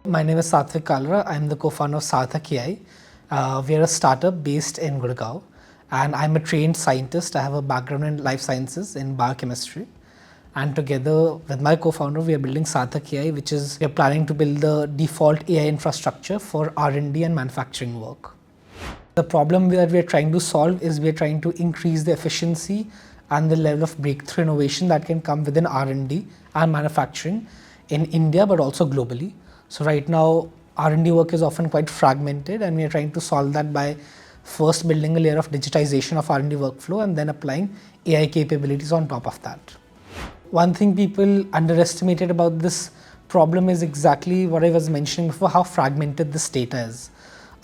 My name is Satvik Kalra. I'm the co-founder of SarthhakAI. We are a startup based in Gurgaon, and I'm a trained scientist. I have a background in life sciences in biochemistry. And together with my co-founder, we are building SarthhakAI, which is we are planning to build the default AI infrastructure for R&D and manufacturing work. The problem that we are trying to solve is we are trying to increase the efficiency and the level of breakthrough innovation that can come within R&D and manufacturing in India, but also globally. So right now, R&D work is often quite fragmented, and we are trying to solve that by first building a layer of digitization of R&D workflow and then applying AI capabilities on top of that. One thing people underestimated about this problem is exactly what I was mentioning before, how fragmented this data is.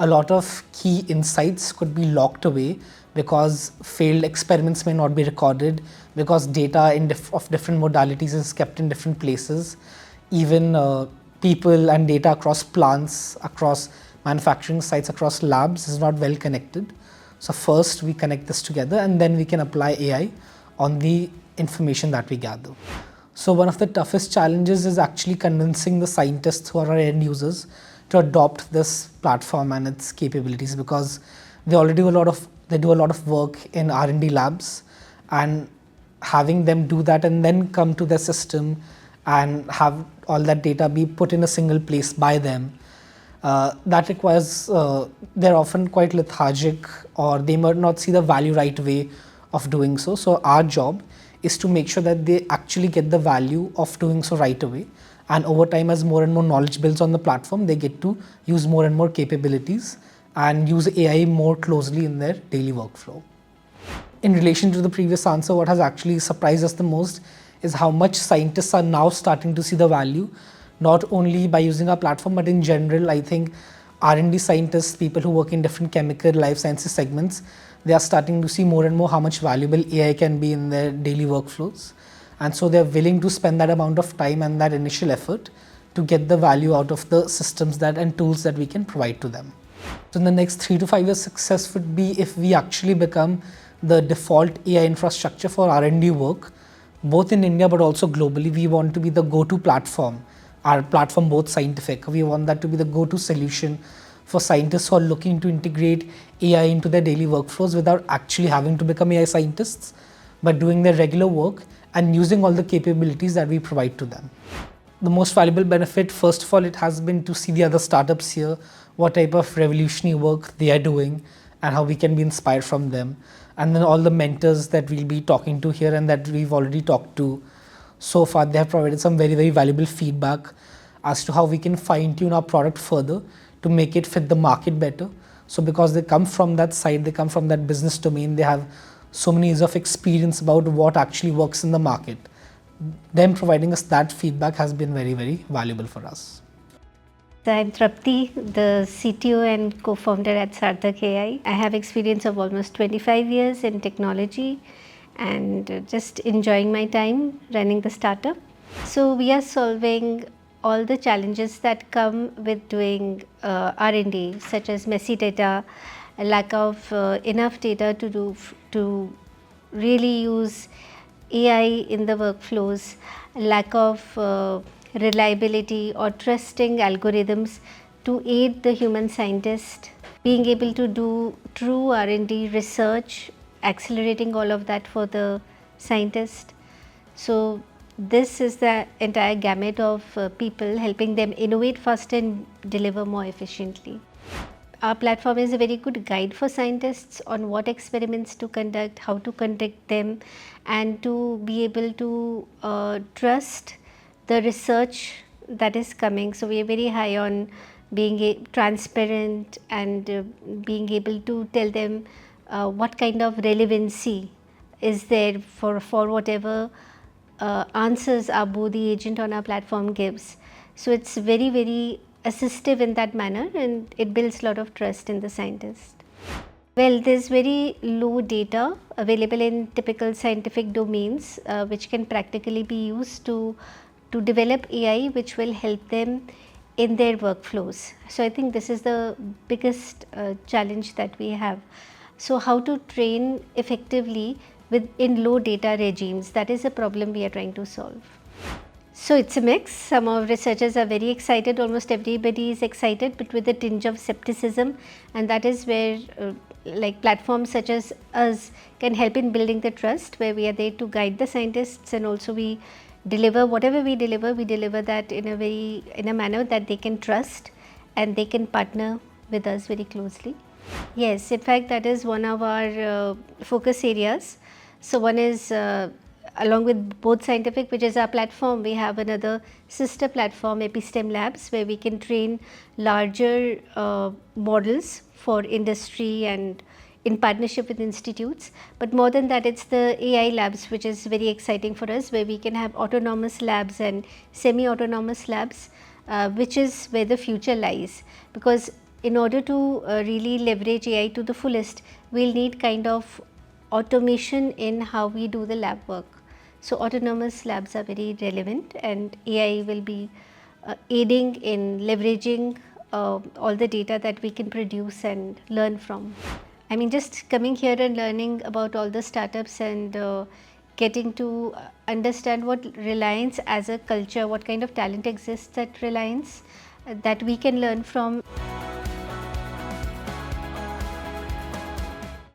A lot of key insights could be locked away because failed experiments may not be recorded, because data of different modalities is kept in different places. Even people and data across plants, across manufacturing sites, across labs is not well connected. So first we connect this together, and then we can apply AI on the information that we gather. So one of the toughest challenges is actually convincing the scientists who are our end users to adopt this platform and its capabilities, because they already do a lot of work in R&D labs, and having them do that and then come to the system and have all that data be put in a single place by them, that requires, they're often quite lethargic, or they might not see the value right way of doing so. So our job is to make sure that they actually get the value of doing so right away. And over time, as more and more knowledge builds on the platform, they get to use more and more capabilities and use AI more closely in their daily workflow. In relation to the previous answer, what has actually surprised us the most is how much scientists are now starting to see the value, not only by using our platform, but in general. I think R&D scientists, people who work in different chemical life sciences segments, they are starting to see more and more how much valuable AI can be in their daily workflows. And so they're willing to spend that amount of time and that initial effort to get the value out of the systems and tools that we can provide to them. So in the next 3 to 5 years, success would be if we actually become the default AI infrastructure for R&D work, both in India but also globally. We want to be the go-to platform, our platform both scientific. We want that to be the go-to solution for scientists who are looking to integrate AI into their daily workflows without actually having to become AI scientists, but doing their regular work and using all the capabilities that we provide to them. The most valuable benefit, first of all, it has been to see the other startups here, what type of revolutionary work they are doing and how we can be inspired from them. And then all the mentors that we'll be talking to here and that we've already talked to so far, they have provided some very, very valuable feedback as to how we can fine-tune our product further to make it fit the market better. So because they come from that side, they come from that business domain, they have so many years of experience about what actually works in the market. Them providing us that feedback has been very, very valuable for us. I'm Trapti, the CTO and co-founder at SarthhakAI. I have experience of almost 25 years in technology and just enjoying my time running the startup. So we are solving all the challenges that come with doing R&D, such as messy data, a lack of enough data to really use AI in the workflows, lack of reliability or trusting algorithms to aid the human scientist, being able to do true R&D research, accelerating all of that for the scientist. So this is the entire gamut of people, helping them innovate fast and deliver more efficiently. Our platform is a very good guide for scientists on what experiments to conduct, how to conduct them, and to be able to trust the research that is coming. So we are very high on being transparent and being able to tell them what kind of relevancy is there for whatever answers our Bodhi agent on our platform gives. So it's very, very assistive in that manner, and it builds a lot of trust in the scientist. Well, there's very low data available in typical scientific domains which can practically be used to develop AI which will help them in their workflows. So I think this is the biggest challenge that we have. So how to train effectively in low data regimes, that is a problem we are trying to solve. So it's a mix. Some of researchers are very excited, almost everybody is excited, but with a tinge of skepticism, and that is where like platforms such as us can help in building the trust, where we are there to guide the scientists, and also we deliver whatever we deliver that in a manner that they can trust and they can partner with us very closely. Yes, in fact that is one of our focus areas. So one is along with both scientific, which is our platform, we have another sister platform, Epistem Labs, where we can train larger models for industry and in partnership with institutes. But more than that, it's the AI labs, which is very exciting for us, where we can have autonomous labs and semi-autonomous labs, which is where the future lies. Because in order to really leverage AI to the fullest, we'll need kind of automation in how we do the lab work. So autonomous labs are very relevant, and AI will be aiding in leveraging all the data that we can produce and learn from. I mean, just coming here and learning about all the startups and getting to understand what Reliance as a culture, what kind of talent exists at Reliance that we can learn from.